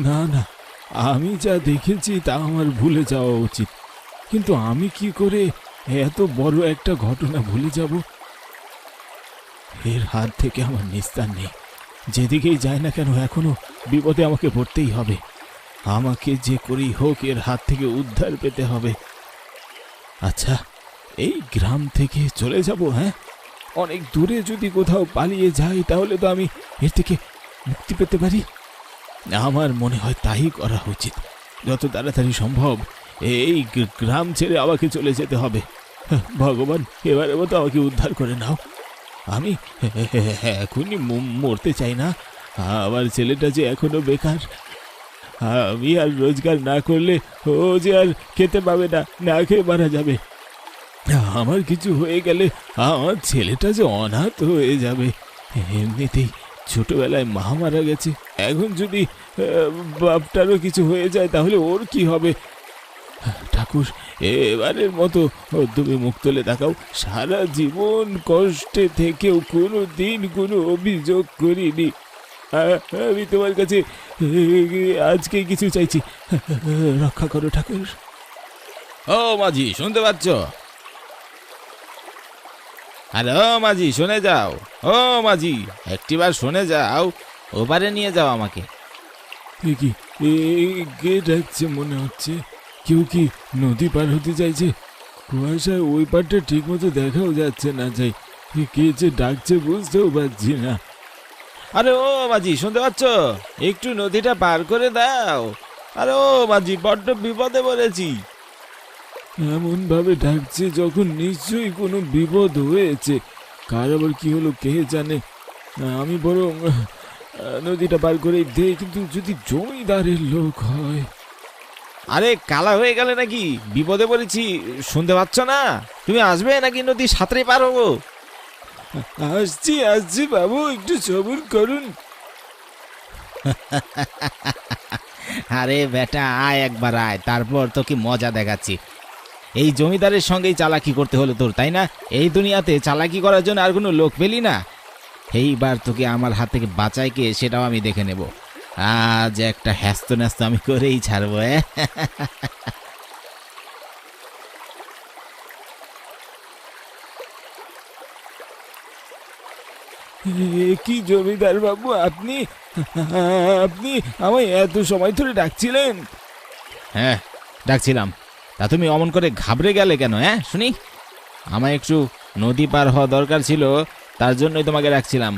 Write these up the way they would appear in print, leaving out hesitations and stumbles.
না না, আমি যা দেখেছি তা আমার ভুলে যাওয়া উচিত, কিন্তু আমি কি করে এত বড় একটা ঘটনা ভুলে যাব? এর হাত থেকে আমার নিস্তার নেই। যেদিকেই যায় না কেন এখনো বিপদে আমাকে পড়তেই হবে। আমাকে যে করেই হোক এর হাত থেকে উদ্ধার পেতে হবে। আচ্ছা, এই গ্রাম থেকে চলে যাব। হ্যাঁ, অনেক দূরে যদি কোথাও পালিয়ে যাই তাহলে তো আমি এর থেকে মুক্তি পেতে পারি। আমার মনে হয় তাই করা উচিত। যত তাড়াতাড়ি সম্ভব এই গ্রাম ছেড়ে আমাকে চলে যেতে হবে। ভগবান, এবারে মতো আমাকে উদ্ধার করে নাও। আমি এখনই মরতে চাই না। আমার ছেলেটা যে এখনো বেকার, আমি আর রোজগার না করলে ও যে আর খেতে পাবে না, না খেয়ে মারা যাবে। আমার কিছু হয়ে গেলে আমার ছেলেটা যে অনাথ হয়ে যাবে। এমনিতেই ছোটবেলায় মা মারা গেছে, এখন যদি বাপটারও কিছু হয়ে যায় তাহলে ওর কি হবে? ঠাকুর, এবারের মতো তুমি মুখ তুলে দেখাও। সারা জীবন কষ্টে থেকেও কোনো দিন কোনো অভিযোগ করিনি। আমি তোমার কাছে আজকে কিছু চাইছি, রক্ষা করো ঠাকুর। ও মাঝি, শুনতে পাচ্ছ? আরে ও মাঝি, শুনে যাও। ও মাঝি, একটিবার শুনে যাও, ওপারে নিয়ে যাও আমাকে। কি কে ডাকছে মনে হচ্ছে? কেউ কি নদী পার হতে চাইছে? কুয়াশায় ওই পারটা ঠিক মতো দেখাও যাচ্ছে না। যাই, কে যে ডাকছে বুঝতেও পারছি না। আরে ও মাঝি, শুনতে পাচ্ছ? একটু নদীটা পার করে দাও। আরে ও মাঝি, বড্ড বিপদে পড়েছি। এমন ভাবে ডাকছে যখন নিশ্চয়ই কোনো বিপদ হয়েছে। কার আবার কি হলো কে জানে। আমি বরং নদীটা পার করে দেই, কিন্তু যদি জমিদারের লোক হয়। আরে কালা হয়ে গেলে নাকি? বিপদে পড়েছি, শুনতে পাচ্ছ না? তুমি আসবে নাকি নদী সাঁতরে পার হবো? আসছি আসছি বাবু, একটু সবুর করুন। আরে বেটা, আয় একবার আয়, তারপর তোকে মজা দেখাচ্ছি। এই জমিদারের সঙ্গেই চালাকি করতে হলো তোর, তাই না? এই দুনিয়াতে চালাকি করার জন্য আর কোনো লোক পেলি না। এইবার তোকে আমার হাত থেকে বাঁচাই কে সেটাও আমি দেখে নেব। আজ একটা হ্যাস্ত ন্যাস্ত আমি করেই ছাড়বো। কি জমিদার বাবু, আপনি আপনি আমায় এত সময় ধরে ডাকছিলেন? হ্যাঁ, ডাকছিলাম। তা তুমি অমন করে ঘাবড়ে গেলে কেন? শুনি। আমায় একটু নদী পার হওয়া দরকার ছিল, তার জন্যই তোমাকে ডাকছিলাম।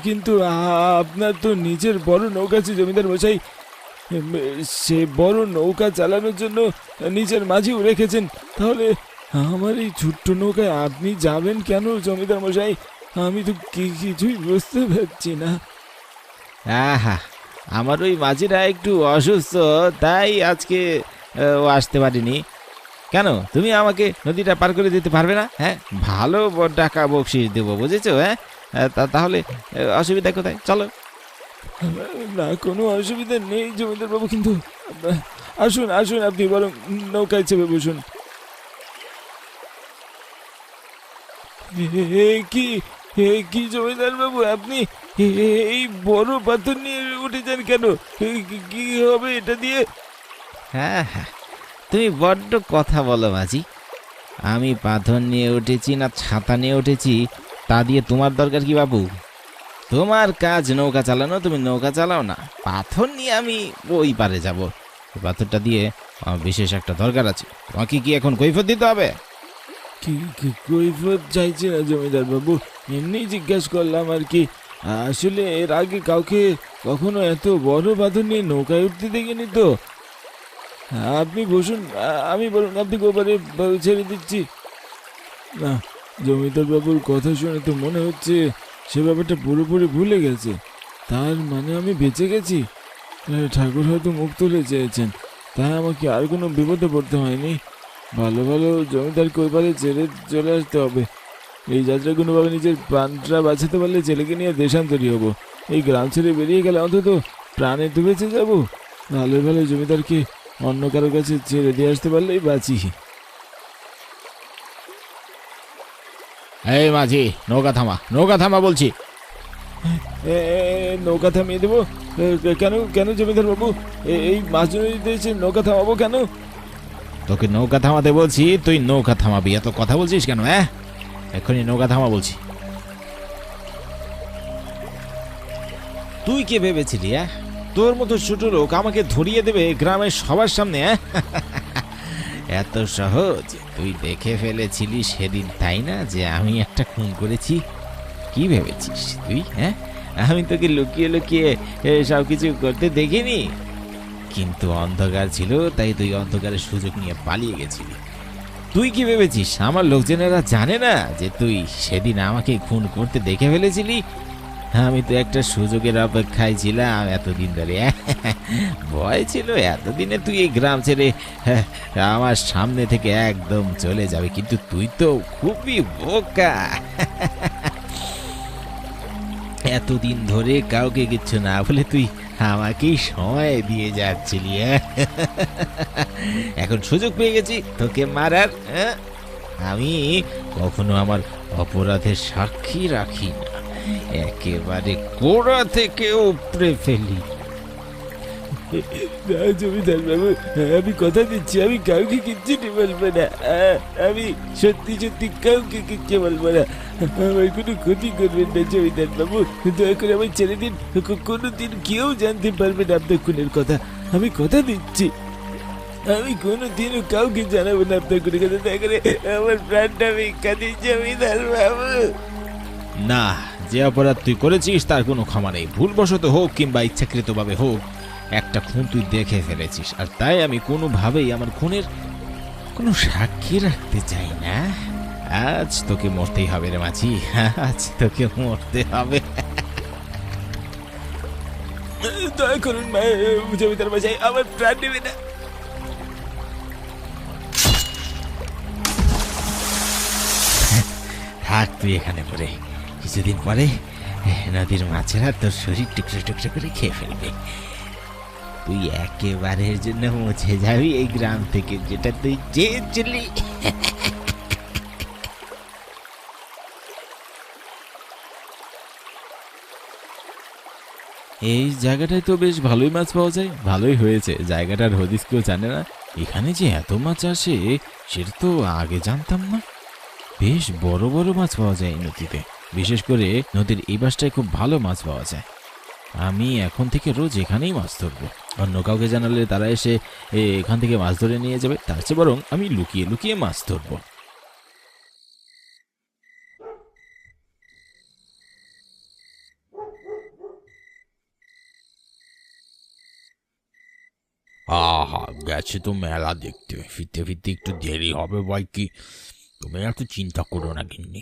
কিন্তু আপনার তো নিজের বড় নৌকা আছে জমিদার মশাই। সে বড় নৌকা চালানোর জন্য নিজের মাঝিও রেখেছেন, তাহলে আমার এই ছোট্ট নৌকায় আপনি যাবেন কেন জমিদার মশাই? আমি তো কিছুই বুঝতে পারছি না। আহা, আমার ওই মাঝিরা একটু অসুস্থ, তাই আজকে ও আসতে পারিনি। কেন, তুমি আমাকে নদীটা পার করে দিতে পারবে না? ভালো টাকা বকশিস দেবো, বুঝেছো? তাহলে অসুবিধা কোথায়? চলো। না, কোনো অসুবিধা নেই জমিদার বাবু, কিন্তু আসুন আসুন, আপনি বরং নৌকায় চেপে বসুন। কি কি জমিদার বাবু, আপনি এই বড় পাথর নিয়ে উঠেছেন কেন? কি হবে এটা দিয়ে? হ্যাঁ, তুমি বড্ড কথা বলো মাঝি। আমি পাথর নিয়ে উঠেছি না ছাতা নিয়ে উঠেছি তা দিয়ে তোমার দরকার কি বাবু? তোমার কাজ নৌকা চালানো, তুমি নৌকা চালাও না। পাথর নিয়ে আমি ওই পারে যাব। ওই পাথরটা দিয়ে আমার বিশেষ একটা দরকার আছে। তোমাকে কি এখন কৈফিয়ত দিতে হবে? কি কৈফিয়ত চাইছি না জমিদার বাবু, এমনি জিজ্ঞেস করলাম আর কি। আসলে এর আগে কাউকে কখনো এত বড় পাথর নিয়ে নৌকায় উঠতে দেখিনি তো। আপনি বসুন, আমি বলুন আপনাকে ওপারে ছেড়ে দিচ্ছি। না, জমিদার বাবুর কথা শুনে তো মনে হচ্ছে সে ব্যাপারটা পুরোপুরি ভুলে গেছে। তার মানে আমি বেঁচে গেছি। ঠাকুর হয়তো মুখ তুলে চেয়েছেন, তাই আমাকে আর কোনো বিপদে পড়তে হয়নি। ভালো ভালো জমিদারকে ওইবারে ছেড়ে চলে আসতে হবে। এই যাত্রা কোনোভাবে নিজের প্রাণটা বাঁচাতে পারলে ছেলেকে নিয়ে দেশান্তরী হবো। এই গ্রাম ছেড়ে বেরিয়ে গেলে অন্তত প্রাণে তো বেঁচে যাবো। ভালো ভালো জমিদারকে অন্য কারোর কাছে ছেড়ে দিয়ে আসতে পারলেই বাঁচি। এই মাঝি, নৌকা থামা, নৌকা থামা বলছি। নৌকা থামিয়ে দেবো? কেন কেন জমিদার বাবু, এই মাঝ নদীতে এসে নৌকা থামাবো কেন? তোকে নৌকা থামাতে বলছি, তুই নৌকা থামাবি, এত কথা বলছিস কেন? হ্যাঁ, এক্ষুনি নৌকা থামা বলছি। তুই কে ভেবেছিলি? তোর মতো ছোট লোক আমাকে ধরিয়ে দেবে গ্রামের সবার সামনে? এত সহজ? তুই দেখে ফেলেছিলি সেদিন, তাই না, যে আমি একটা খুন করেছি? কি ভেবেছিস তুই? হ্যাঁ, আমি তোকে লুকিয়ে লুকিয়ে সব কিছু করতে দেখিনি, কিন্তু অন্ধকার ছিল তাই তুই অন্ধকারের সুযোগ নিয়ে পালিয়ে গেছিলি। তুই কি ভেবেছিস আমার লোকজনেরা জানে না যে তুই সেদিন আমাকে খুন করতে দেখে ফেলেছিলি? আমি তো একটা সুযোগের অপেক্ষায় ছিলাম এতদিন ধরে। ভয় ছিল এতদিনে তুই এই গ্রাম ছেড়ে আমার সামনে থেকে একদম চলে যাবে, কিন্তু তুই তো খুবই বোকা। এতদিন ধরে কাউকে কিচ্ছু না বলে তুই আমাকেই সময় দিয়ে যাচ্ছিলি। এখন সুযোগ পেয়ে গেছি তোকে মারার। আমি কখনো আমার অপরাধের সাক্ষী রাখি না, একেবারে গোড়া থেকে উপড়ে ফেলি। জমিদার বাবু, আমি কথা দিচ্ছি আমি কাউকে কিচ্ছু বলবো না। আমি সত্যি সত্যি কাউকে কিচ্ছু বলবো না। আমার কোনো ক্ষতি করবেন না জমিদার বাবু, দয়া করে আমার ছেড়ে দিন। কোনোদিন কেউ জানতে পারবে না আপনার খুনের কথা, আমি কথা দিচ্ছি। আমি কোনোদিনও কাউকে জানাবো না আপনার খুনের কথা। দয়া করে আমার প্রাণটা ভিক্ষা দিন জমিদার বাবু। না, যে অপরাধ তুই করেছিস তার কোনো ক্ষমা নেই। ভুলবশত হোক কিংবা ইচ্ছাকৃতভাবে হোক, একটা খুন তুই দেখে ফেলেছিস, আর তাই আমি কোনোভাবেই আমার খুনের কোনো সাক্ষী রাখতে চাই না। আজ তোকে মরতেই হবে রে মাঝি, আজ তোকে মরতে হবে। দয়া করুন জমিদার মশাই, আমার প্রাণ নেবে না। থাক তুই এখানে পরে, কিছুদিন পরে নদীর মাছেরা তোর শরীর টুকরো টুকরো করে খেয়ে ফেলবে। তুই একেবারের জন্য মুছে যাবি এই গ্রাম থেকে, যেটা তুই চেয়েছিলি। এই জায়গাটায় তো বেশ ভালোই মাছ পাওয়া যায়। ভালোই হয়েছে জায়গাটার হদিস কেউ জানে না। এখানে যে এত মাছ আসে সেটা তো আগে জানতাম না। বেশ বড় বড় মাছ পাওয়া যায় এই নদীতে, বিশেষ করে নদীর এই পাশটায় খুব ভালো মাছ পাওয়া যায়। আমি এখন থেকে রোজ এখানেই মাছ ধরবো। অন্য কাউকে জানালে তারা এসে এখান থেকে মাছ ধরে নিয়ে যাবে, তার চেয়ে বরং আমি লুকিয়ে লুকিয়ে মাছ ধরবো। আহা, গেছে তো মেলা দেখতে, ফিরতে ফিরতে একটু দেরি হবে বই কি। তুমি এত চিন্তা করো না গিন্নি।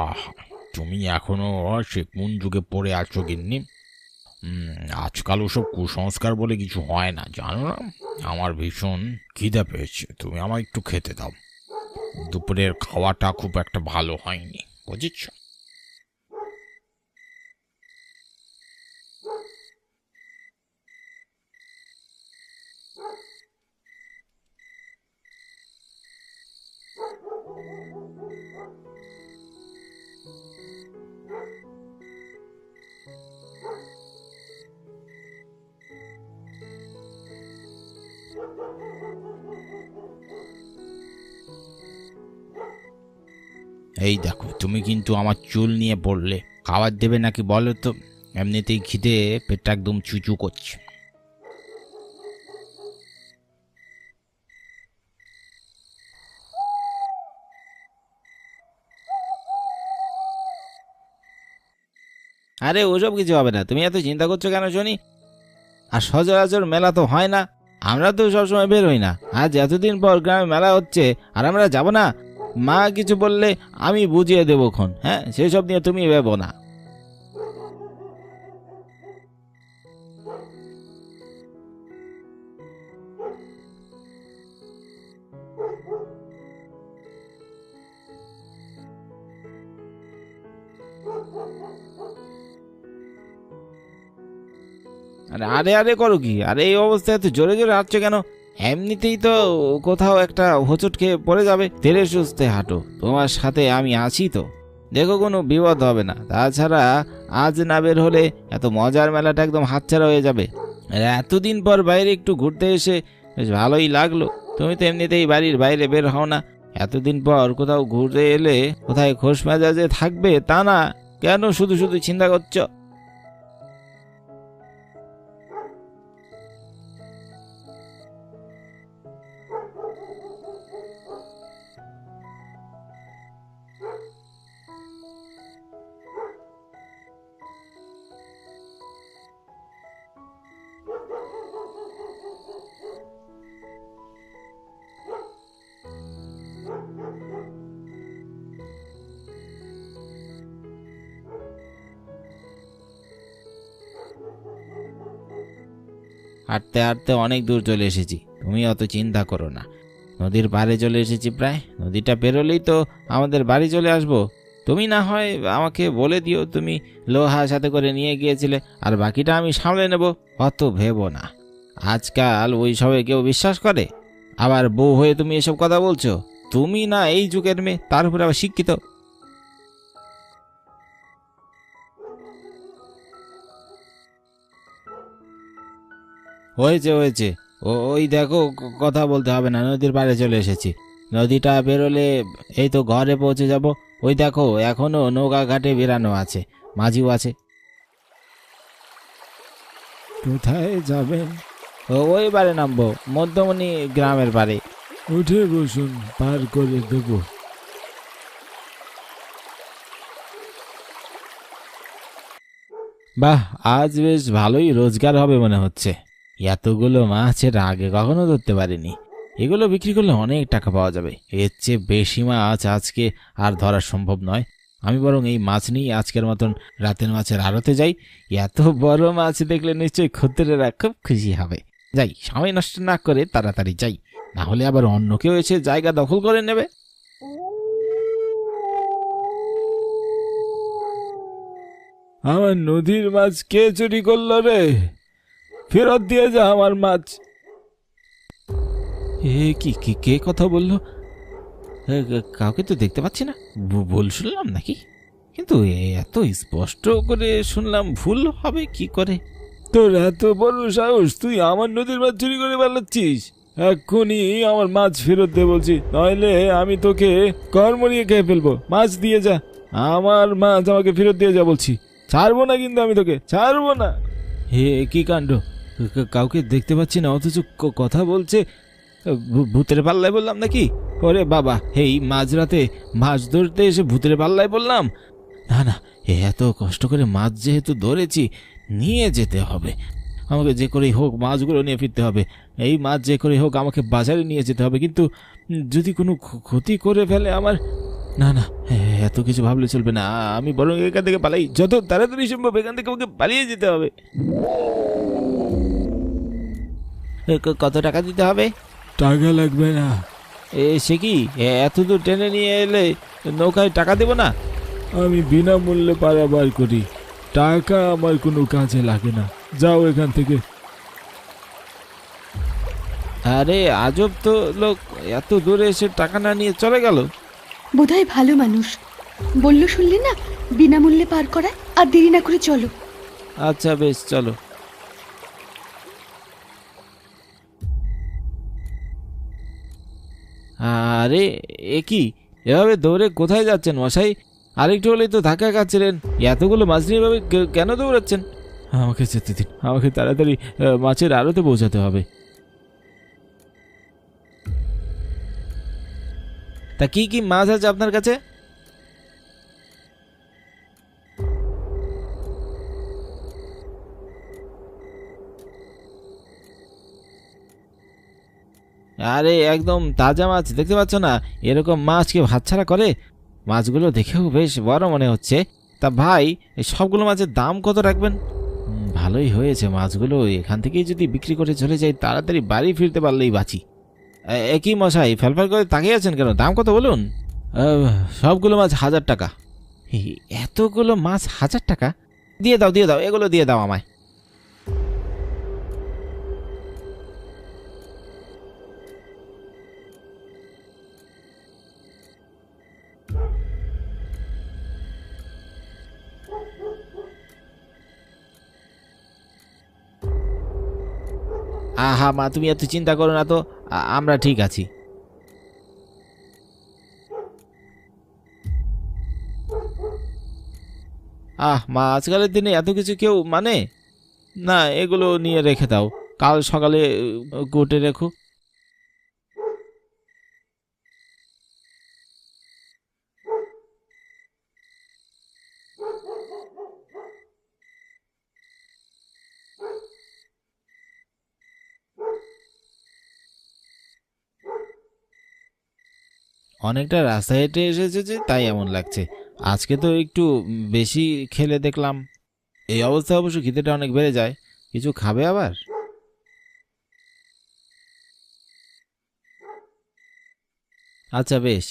আহা, তুমি এখনো সে কোন যুগে পড়ে আছো গিন্নি? আজকাল ওসব কুসংস্কার বলে কিছু হয় না, জানো না? আমার ভীষণ খিদে পেয়েছে, তুমি আমায় একটু খেতে দাও। দুপুরের খাওয়াটা খুব একটা ভালো হয়নি, বুঝেছ? এই দেখো, তুমি কিন্তু আমার চুল নিয়ে পড়লে। খাবার দেবে নাকি বলো তো? এমনিতেই খিদে পেটটা একদম চুচু করছে। আরে ওসব কিছু হবে না, তুমি এত চিন্তা করছো কেন শুনি? আর সচরাচর মেলা তো হয় না, আমরা তো সবসময় বের হই না। আজ এতদিন পর গ্রামে মেলা হচ্ছে আর আমরা যাব না? মা কিছু বললে আমি বুঝিয়ে দেবো খন। হ্যাঁ, সেসব নিয়ে তুমি ভেবো না। আরে আরে আরে করো কি? আরে এই অবস্থায় এত জোরে জোরে হাঁটছো কেন? এমনিতেই তো কোথাও একটা হোঁচট খেয়ে পড়ে যাবে। ধীরে সুস্থে হাঁটো, তোমার সাথে আমি আছি তো। দেখো কোনো বিপদ হবে না। তাছাড়া আজ না বের হলে এত মজার মেলাটা একদম হাতছাড়া হয়ে যাবে। আর এতদিন পর বাইরে একটু ঘুরতে এসে বেশ ভালোই লাগলো। তুমি তো এমনিতেই বাড়ির বাইরে বের হও না। এতদিন পর কোথাও ঘুরে এলে কোথায় খোশ মেজাজে থাকবে তা না, কেন শুধু শুধু চিন্তা করছো? হাঁটতে হাঁটতে অনেক দূর চলে এসেছি, তুমি অত চিন্তা করো না। নদীর পাড়ে চলে এসেছি প্রায়। নদীটা পেরোলেই তো আমাদের বাড়ি চলে আসবো। তুমি না হয় আমাকে বলে দিও তুমি লোহা সাথে করে নিয়ে গিয়েছিলে, আর বাকিটা আমি সামলে নেব। অত ভেবো না। আজকাল ওই সবে কেউ বিশ্বাস করে? আবার বউ হয়ে তুমি এসব কথা বলছো? তুমি না এই যুগের মেয়ে, তার উপরে আবার শিক্ষিত। হয়েছে হয়েছে, ওই দেখো, কথা বলতে হবে না, নদীর পাড়ে চলে এসেছি। নদীটা বেরোলে এই তো ঘরে পৌঁছে যাব। ওই দেখো এখনো নৌকা ঘাটে বেরানো আছে, মাঝিও আছে। কোথায় যাবেন? ওই বারে নামবো, মধ্যমণি গ্রামের পারে। উঠে বসুন, পার করে দেব। বাহ, আজ বেশ ভালোই রোজগার হবে মনে হচ্ছে। এতগুলো মাছের আগে কখনো ধরতে পারিনি। এগুলো বিক্রি করলে অনেক টাকা পাওয়া যাবে। এর চেয়ে বেশি মাছ আজকে আর ধরা সম্ভব নয়। আমি বরং এই মাছ নিয়ে আজকের মতন রাতের মাছের আড়তে যাই। এত বড় মাছ দেখলে নিশ্চয়ই খদ্দেরেরা খুব খুশি হবে। যাই, সময় নষ্ট না করে তাড়াতাড়ি যাই, না হলে আবার অন্য কেউ এসে জায়গা দখল করে নেবে। আমার নদীর মাছ কে চুরি করলো রে? ফেরত দিয়ে যা আমার মাছ। এ কি কি কে কথা বললো? কাউকে তো দেখতে পাচ্ছি না। ভুল শুনলাম নাকি? কিন্তু এত স্পষ্ট করে শুনলাম, ভুল হবে কি করে? তোর এত বড় সাহস, তুই আমার নদীর মাছ চুরি করে পালাচ্ছিস? এক্ষুনি আমার মাছ ফেরত দে বলছি, নইলে আমি তোকে কর্মরিয়ে খেয়ে ফেলবো। মাছ দিয়ে যা, আমার মাছ আমাকে ফেরত দিয়ে যা বলছি। ছাড়বো না কিন্তু, আমি তোকে ছাড়বো না। হে কি কাণ্ড! কাউকে দেখতে পাচ্ছি না, অথচ কথা বলছে। ভূতের পাল্লায় বললাম নাকি? ওরে বাবা, এই মাঝরাতে মাছ ধরতে এসে ভূতের পাল্লায় বললাম? না না, এত কষ্ট করে মাছ যেহেতু ধরেছি, নিয়ে যেতে হবে। আমাকে যে করেই হোক মাছগুলো নিয়ে ফিরতে হবে। এই মাছ যে করেই হোক আমাকে বাজারে নিয়ে যেতে হবে। কিন্তু যদি কোনো ক্ষতি করে ফেলে আমার, না না, এত কিছু ভাবলে চলবে না। আমি বরং এখান থেকে পালাই, যত তাড়াতাড়ি সম্ভব এখান থেকে আমাকে পালিয়ে যেতে হবে। কত টাকা দিতে হবে? টাকা লাগবে না। সে কি, এত দূর টেনে নিয়ে এলে নৌকায় টাকা দেব না? আমি বিনামূল্যে পারাবার করি, টাকা আমার কোনো কাজে লাগে না। যাও এখান থেকে। আরে আজব তো লোক, এত দূরে এসে টাকা না নিয়ে চলে গেল। বোধহয় ভালো মানুষ। বললো শুনলে না, বিনামূল্যে পার করায়। আর দেরি না করে চলো। আচ্ছা বেশ, চলো। আরে এ কি, এভাবে দৌড়ে কোথায় যাচ্ছেন মশাই? আরেকটু হলেই তো ধাক্কা খাচ্ছিলেন। এতগুলো মাছ নিয়ে এভাবে কেন দৌড়াচ্ছেন? আমাকে যেতে দিন, আমাকে তাড়াতাড়ি মাছের আড়তে পৌঁছাতে হবে। তা কি কি মাছ আছে আপনার কাছে? আরে একদম তাজা মাছ, দেখতে পাচ্ছ না? এরকম মাছ কেউ হাতছাড়া করে? মাছগুলো দেখেও বেশ বড় মনে হচ্ছে। তা ভাই, এই সবগুলো মাছের দাম কত রাখবেন? ভালোই হয়েছে, মাছগুলো এখান থেকেই যদি বিক্রি করে চলে যাই, তাড়াতাড়ি বাড়ি ফিরতে পারলেই বাঁচি। একই মশাই, ফেলফেল করে তাকিয়ে আছেন কেন? দাম কত বলুন? সবগুলো মাছ 1000 টাকা। এতগুলো মাছ 1000 টাকা? দিয়ে দাও, এগুলো দিয়ে দাও আমায়। আহা মা, তুমি এত চিন্তা করো না তো, আমরা ঠিক আছি। মা, আজকালের দিনে এত কিছু কেউ মানে না। এগুলো নিয়ে রেখে দাও, কাল সকালে কোর্টে রেখো। অনেকটা রাস্তায় হেঁটে এসেছে যে, তাই এমন লাগছে। আজকে তো একটু বেশি খেলে দেখলাম। এই অবস্থায় অবশ্য খিদেটা অনেক বেড়ে যায়। কিছু খাবে আবার? আচ্ছা বেশ।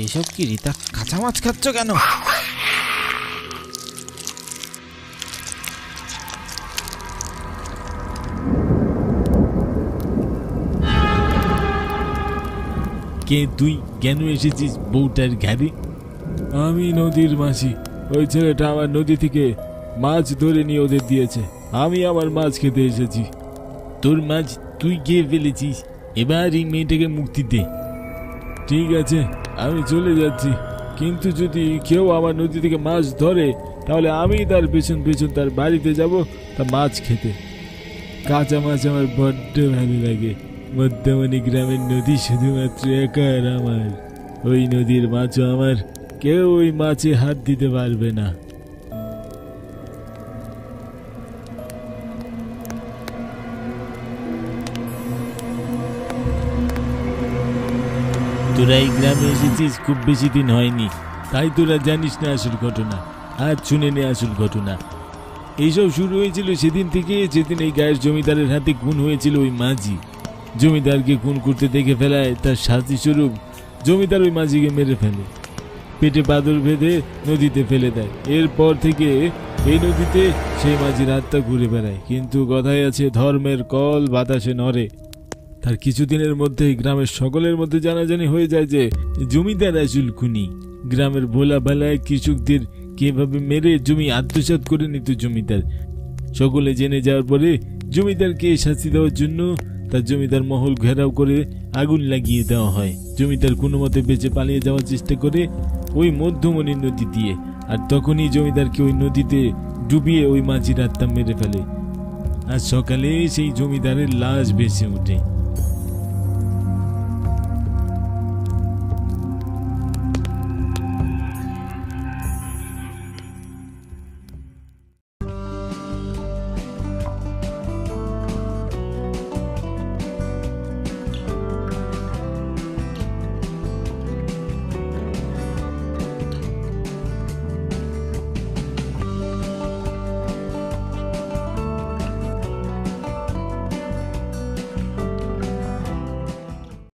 এসব কি রিতা, কাঁচা মাছ খাচ্ছ কেন? কে তুই? কেন এসেছিস বউটার ঘাড়ে? আমি নদীর মাঝি। ওই ছেলেটা আমার নদী থেকে মাছ ধরে নিয়ে ওদের দিয়েছে। আমি আমার মাছ খেতে এসেছি। তোর মাছ তুই খেয়ে ফেলেছিস, এবার এই মেয়েটাকে মুক্তি দে। ঠিক আছে, আমি চলে যাচ্ছি, কিন্তু যদি কেউ আমার নদী থেকে মাছ ধরে তাহলে আমি তার পেছন পেছন তার বাড়িতে যাব তা মাছ খেতে। কাঁচা মাছ আমার বড্ড ভালো লাগে। মধ্যমণি গ্রামের নদী শুধুমাত্র একা আর আমার। ওই নদীর মাছও আমার, কেউ ওই মাছে হাত দিতে পারবে না। তোরা এই গ্রামে এসেছিস খুব বেশি দিন হয়নি, তাই তোরা জানিস না আসল ঘটনা। আর শুনে নে আসল ঘটনা। এইসব শুরু হয়েছিল সেদিন থেকে, যেদিন এই গায়ের জমিদারের হাতে খুন হয়েছিল ওই মাঝি। জমিদারকে খুন করতে দেখে ফেলায় তার শাস্তি স্বরূপ জমিদার ওই মাঝিকে মেরে ফেলে, পেটে বাদর বেঁধে নদীতে ফেলে দেয়। এরপর থেকে এই নদীতে সেই মাঝির আত্মা ঘুরে বেড়ায়। কিন্তু কথায় আছে, ধর্মের কল বাতাসে নড়ে। তার কিছুদিনের মধ্যেই গ্রামের সকলের মধ্যে জানাজানি হয়ে যায় যে জমিদার আসল খুনি। গ্রামের ভোলা ভালায় কৃষকদের কিভাবে মেরে জমি আত্মসাৎ করে নিত জমিদার। সকলে জেনে যাওয়ার পরে জমিদারকে শাস্তি দেওয়ার জন্য তার জমিদার মহল ঘেরাও করে আগুন লাগিয়ে দেওয়া হয়। জমিদার কোনো মতে বেঁচে পালিয়ে যাওয়ার চেষ্টা করে ওই মধ্যমণি নদী দিয়ে, আর তখনই জমিদারকে ওই নদীতে ডুবিয়ে ওই মাঝির আত্মা মেরে ফেলে। আর সকালে সেই জমিদারের লাশ ভেসে ওঠে।